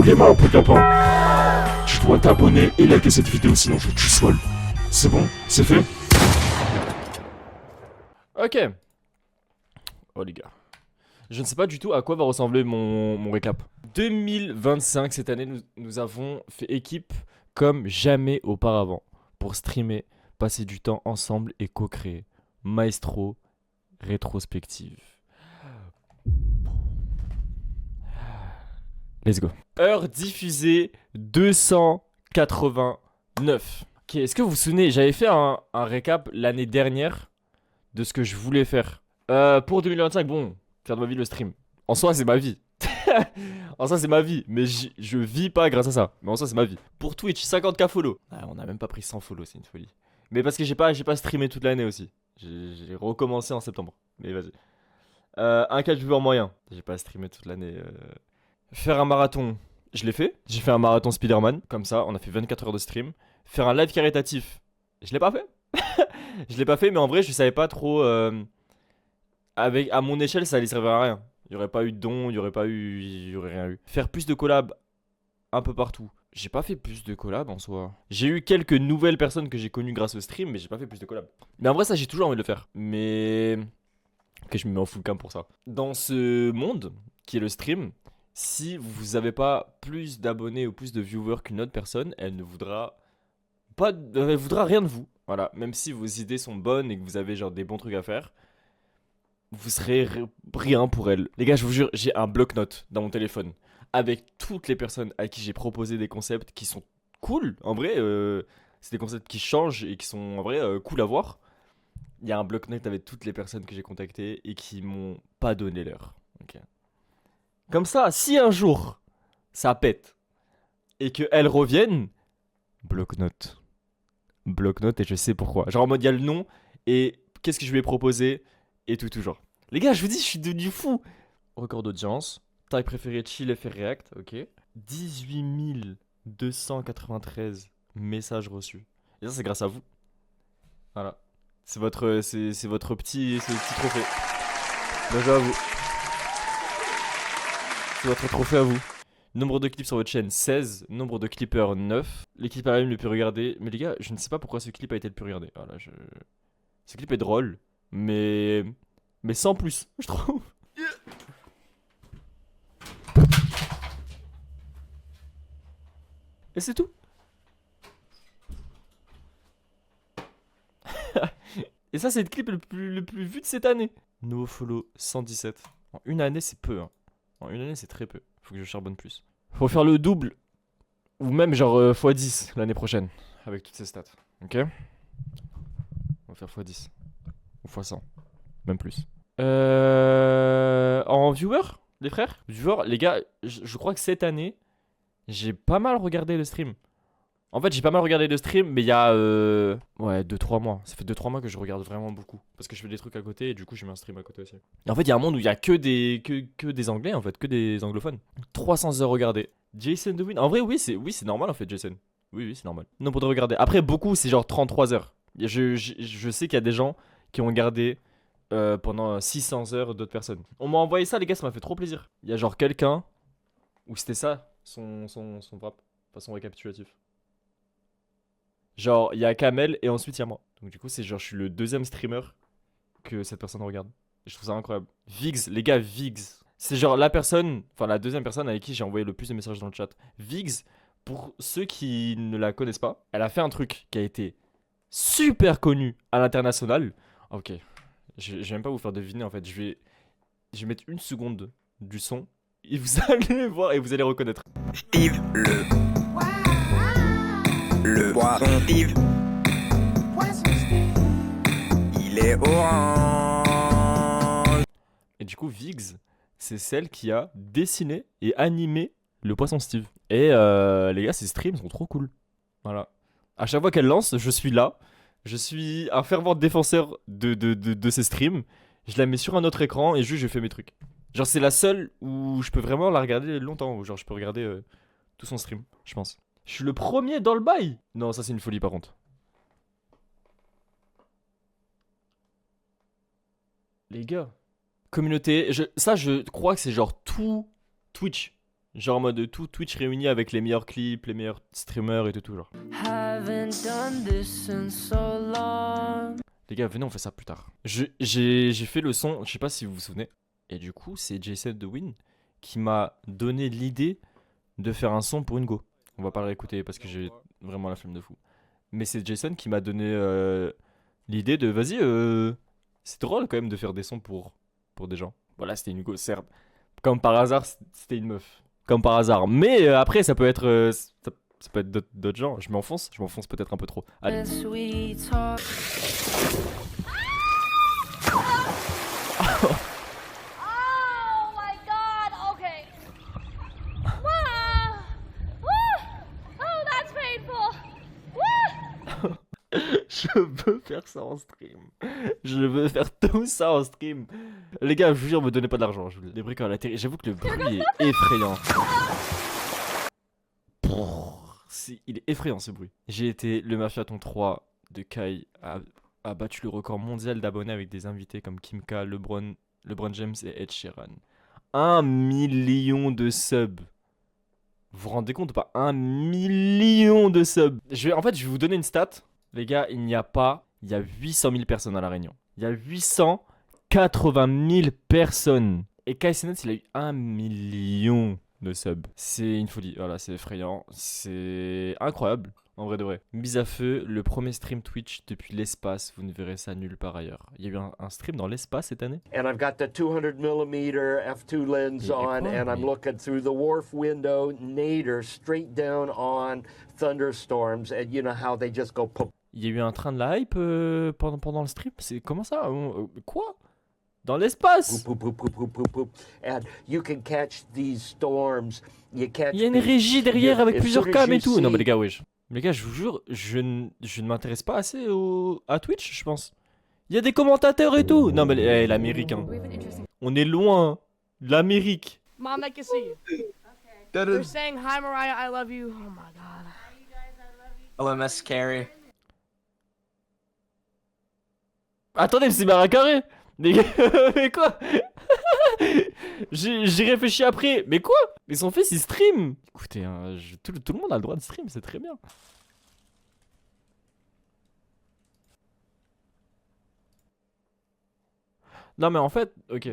Gamer, peu de lapin. Tu dois t'abonner et liker cette vidéo, sinon je tue Swall. C'est bon? C'est fait? Ok. Oh les gars. Je ne sais pas du tout à quoi va ressembler mon récap. 2025, cette année, nous avons fait équipe comme jamais auparavant. Pour streamer, passer du temps ensemble et co-créer. Maestro, rétrospective. Let's go. Heure diffusée 289. Ok, est-ce que vous vous souvenez, j'avais fait un récap l'année dernière de ce que je voulais faire. Pour 2025, bon, faire de ma vie le stream. En soi, c'est ma vie. En soi, c'est ma vie. Mais je vis pas grâce à ça. Mais en soi, c'est ma vie. Pour Twitch, 50K follow. Ah, on a même pas pris 100 follow, c'est une folie. Mais parce que j'ai pas streamé toute l'année aussi. J'ai recommencé en septembre. Mais vas-y. Un 4 viewers moyen. J'ai pas streamé toute l'année. Faire un marathon, je l'ai fait. J'ai fait un marathon Spider-Man. Comme ça, on a fait 24 heures de stream. Faire un live caritatif, je l'ai pas fait. Je l'ai pas fait, mais en vrai, je savais pas trop. À mon échelle, ça allait servir à rien. Il y aurait pas eu de dons, il y aurait pas eu. Il y aurait rien eu. Faire plus de collabs un peu partout. J'ai pas fait plus de collabs en soi. J'ai eu quelques nouvelles personnes que j'ai connues grâce au stream, mais j'ai pas fait plus de collabs. Mais en vrai, ça, j'ai toujours envie de le faire. Mais. Ok, je me mets en full cam pour ça. Dans ce monde qui est le stream, si vous avez pas plus d'abonnés ou plus de viewers qu'une autre personne, elle ne voudra pas. Elle voudra rien de vous. Voilà. Même si vos idées sont bonnes et que vous avez genre des bons trucs à faire, vous serez rien pour elle. Les gars, je vous jure, j'ai un bloc-notes dans mon téléphone avec toutes les personnes à qui j'ai proposé des concepts qui sont cool. En vrai, c'est des concepts qui changent et qui sont en vrai cool à voir. Il y a un bloc-notes avec toutes les personnes que j'ai contactées et qui m'ont pas donné l'heure. Ok. Comme ça, si un jour ça pète et qu'elles reviennent, bloc-notes. Bloc-notes et je sais pourquoi. Genre en mode, il y a le nom et qu'est-ce que je lui ai proposé et tout, toujours. Les gars, je vous dis, je suis devenu fou. Record d'audience. Taille préférée, chill, FR React, ok. 18 293 messages reçus. Et ça, c'est grâce à vous. Voilà. C'est votre petit trophée. Bien joué à vous. C'est votre trophée à vous. Nombre de clips sur votre chaîne, 16. Nombre de clippers, 9. Les clips RM le plus regardé. Mais les gars, je ne sais pas pourquoi ce clip a été le plus regardé. Voilà, Ce clip est drôle, mais sans plus, je trouve. Et c'est tout. Et ça, c'est le clip le plus vu de cette année. No follow 117. En une année, c'est peu. Hein. En une année, c'est très peu. Faut que je charbonne plus. Faut faire le double. Ou même genre x10 l'année prochaine. Avec toutes ces stats. Ok? On va faire x10. Ou x100. Même plus. En viewer, les frères? Viewer, les gars, je crois que cette année, j'ai pas mal regardé le stream. En fait, j'ai pas mal regardé le stream, mais il y a ouais, 2-3 mois. Ça fait 2-3 mois que je regarde vraiment beaucoup. Parce que je fais des trucs à côté et du coup, je mets un stream à côté aussi. Et en fait, il y a un monde où il y a que des anglais, en fait, que des anglophones. 300 heures regardées. Jason de Win. En vrai, oui, c'est normal en fait, Jason. Oui, c'est normal. Non, pour de regarder. Après, beaucoup, c'est genre 33 heures. Je sais qu'il y a des gens qui ont regardé pendant 600 heures d'autres personnes. On m'a envoyé ça, les gars, ça m'a fait trop plaisir. Il y a genre quelqu'un où c'était ça, son wrap, enfin son récapitulatif. Genre, il y a Kamel et ensuite il y a moi. Donc, du coup, c'est genre, je suis le deuxième streamer que cette personne regarde. Et je trouve ça incroyable. Viggs, les gars, Viggs. C'est genre la personne, enfin la deuxième personne avec qui j'ai envoyé le plus de messages dans le chat. Viggs, pour ceux qui ne la connaissent pas, elle a fait un truc qui a été super connu à l'international. Ok, je vais même pas vous faire deviner en fait. Je vais mettre une seconde du son et vous allez voir et vous allez reconnaître. Steve, le poisson Steve, il est orange. Et du coup, Viggs, c'est celle qui a dessiné et animé le poisson Steve. Et les gars, ces streams sont trop cool. Voilà. À chaque fois qu'elle lance, je suis là. Je suis un fervent défenseur de ces streams. Je la mets sur un autre écran et juste je fais mes trucs. Genre, c'est la seule où je peux vraiment la regarder longtemps. Où genre, je peux regarder tout son stream, je pense. Je suis le premier dans le bail. Non, ça c'est une folie par contre. Les gars. Communauté, ça je crois que c'est genre tout Twitch. Genre en mode tout Twitch réuni avec les meilleurs clips, les meilleurs streamers et tout genre. Haven't done this in so long. Les gars, venez, on fait ça plus tard. J'ai fait le son, je sais pas si vous vous souvenez. Et du coup, c'est Jason de Win qui m'a donné l'idée de faire un son pour une go. On va pas le réécouter parce que j'ai vraiment la flemme de fou. Mais c'est Jason qui m'a donné l'idée de vas-y, c'est drôle quand même de faire des sons pour des gens. Voilà, c'était une go, certes. Comme par hasard, c'était une meuf. Comme par hasard. Mais après, ça peut être, ça peut être d'autres gens. Je m'enfonce peut-être un peu trop. Allez. Yes, we talk. Oh my god, okay. Wow. Woo. Oh, that's painful. Woo. Je veux faire ça en stream. Je veux faire tout ça en stream. Les gars, je vous jure, me donnez pas d'argent. Les bricoles à la télé. J'avoue que le bruit est effrayant. Il est effrayant ce bruit. J'ai été le Mafiaton 3 de Kai a battu le record mondial d'abonnés avec des invités comme Kim K, LeBron James et Ed Sheeran. 1 million de subs. Vous vous rendez compte ou pas? 1 million de subs. En fait, je vais vous donner une stat. Les gars, il y a 800 000 personnes à La Réunion. Il y a 880 000 personnes. Et Kai Cenat, il a eu 1 million de subs. C'est une folie. Voilà, c'est effrayant. C'est incroyable. En vrai de vrai. Mise à feu, le premier stream Twitch depuis l'espace. Vous ne verrez ça nulle part ailleurs. Il y a eu un stream dans l'espace cette année? And I've got the 200mm f2 lens Yeah, on, quoi, and I'm mais- looking through the wharf window, nadir, straight down on thunderstorms, and you know how they just go pop. Il y a eu un train de la hype pendant le stream? C'est comment ça? Quoi? Dans l'espace? Poop, poop, poop, poop, poop, poop. And you can catch these storms. You catch. Il y a une these- régie derrière Yeah, avec as plusieurs soon as cams you et tout. Non see- mais les gars, wesh. Les gars, je vous jure, je ne m'intéresse pas assez à Twitch, je pense. Il y a des commentateurs et tout. Non mais l'Amérique, hein. On est loin de l'Amérique. Mom, I can see you. They're saying hi, Mariah. I love you. Oh my god. OMS Carrie. Attendez, mais c'est Mara Carré. Mais, mais quoi? J'ai réfléchi après. Mais quoi? Mais son fils il stream. Écoutez, hein, tout le monde a le droit de stream, c'est très bien. Non mais en fait, ok.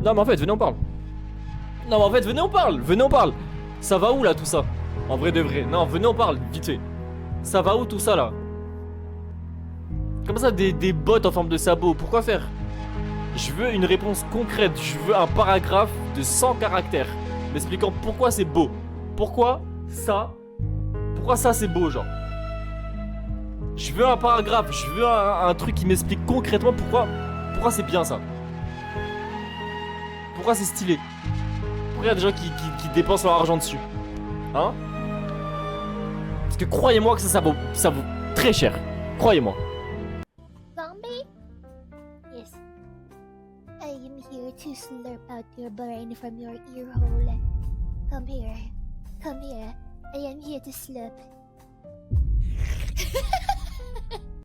Non mais en fait, venez on parle. Non mais en fait, venez on parle. Venez on parle. Ça va où là tout ça? En vrai de vrai. Non, venez on parle, vite fait. Ça va où tout ça là? Comment ça des bottes en forme de sabot? Pourquoi faire? Je veux une réponse concrète. Je veux un paragraphe de 100 caractères m'expliquant pourquoi c'est beau. Pourquoi ça c'est beau genre. Je veux un paragraphe. Je veux un truc qui m'explique concrètement pourquoi c'est bien ça. Pourquoi c'est stylé. Pourquoi il y a des gens qui dépensent leur argent dessus. Hein? Parce que croyez-moi que ça vaut très cher. Croyez-moi. Zombie? Yes. I am here to slurp out your brain from your ear hole. Come here. Come here. I am here to slurp.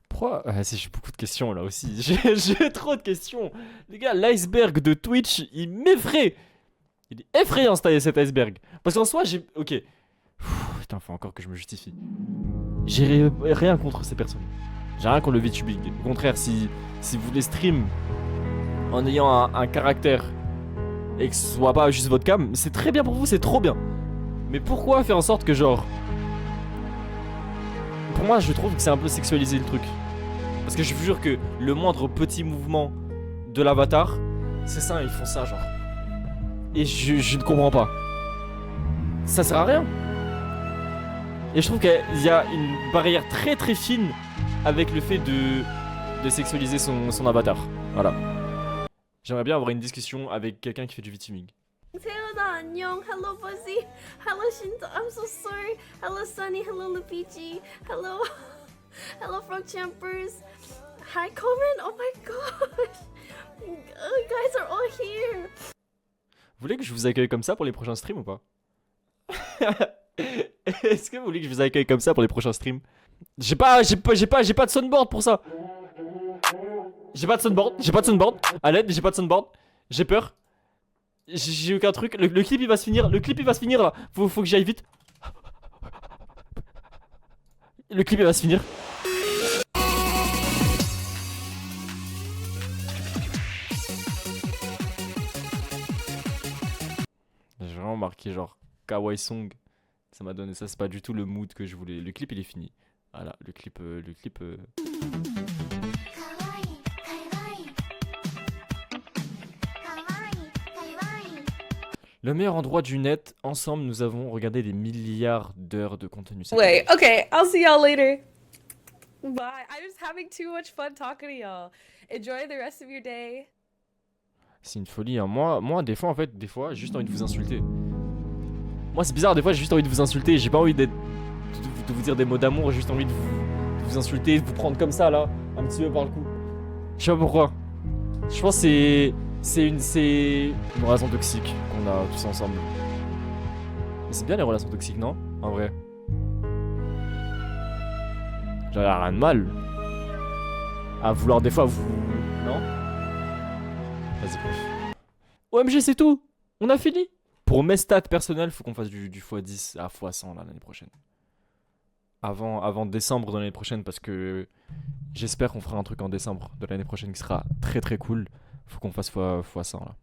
Pourquoi? J'ai beaucoup de questions là aussi. J'ai trop de questions. Les gars, l'iceberg de Twitch, il m'effraie. Il est effrayant cet iceberg. Parce qu'en soi, j'ai. Ok. Putain, faut encore que je me justifie. J'ai rien contre ces personnes. J'ai rien contre le VTubing. Au contraire, si vous voulez stream en ayant un caractère et que ce soit pas juste votre cam, c'est très bien pour vous, c'est trop bien. Mais pourquoi faire en sorte que genre. Pour moi, je trouve que c'est un peu sexualiser le truc. Parce que je vous jure que le moindre petit mouvement de l'avatar, c'est ça, ils font ça genre. Et je ne comprends pas. Ça sert à rien. Et je trouve qu'il y a une barrière très très fine avec le fait de sexualiser son avatar. Voilà. J'aimerais bien avoir une discussion avec quelqu'un qui fait du VTubing. Taylor 안녕. Hello Buzzy. Hello Shinto. I'm so sorry. Hello Sunny. Hello Lupichi. Hello. Hello Frog Champers. Hi Coleman. Oh my gosh. You guys are all here. Vous voulez que je vous accueille comme ça pour les prochains streams ou pas? Est-ce que vous voulez que je vous accueille comme ça pour les prochains streams? J'ai pas de soundboard pour ça. J'ai pas de soundboard. À l'aide, j'ai pas de soundboard. J'ai peur. J'ai aucun truc. Le clip il va se finir. Le clip il va se finir là. Faut que j'aille vite. Le clip il va se finir. J'ai vraiment marqué genre Kawaii Song. Ça m'a donné ça. C'est pas du tout le mood que je voulais. Le clip il est fini. Voilà, le clip. Le meilleur endroit du net, ensemble nous avons regardé des milliards d'heures de contenu. Wait, okay, I'll see y'all later. Bye. I'm just having too much fun talking to y'all. Enjoy the rest of your day. C'est une folie, hein. Moi, des fois, j'ai juste envie de vous insulter. Moi, c'est bizarre, des fois, j'ai juste envie de vous insulter. J'ai pas envie de vous dire des mots d'amour, j'ai juste envie de vous insulter, de vous prendre comme ça, là, un petit peu par le cou. Je sais pas pourquoi. Je pense que c'est une relation toxique qu'on a tous ensemble. Mais c'est bien les relations toxiques, non? En vrai. J'en ai rien de mal. À vouloir des fois vous... Non? Vas-y, bref. OMG, c'est tout! On a fini! Pour mes stats personnelles, faut qu'on fasse du x10 à x100 là, l'année prochaine. Avant décembre de l'année prochaine, parce que j'espère qu'on fera un truc en décembre de l'année prochaine qui sera très très cool. Faut qu'on fasse x100 là.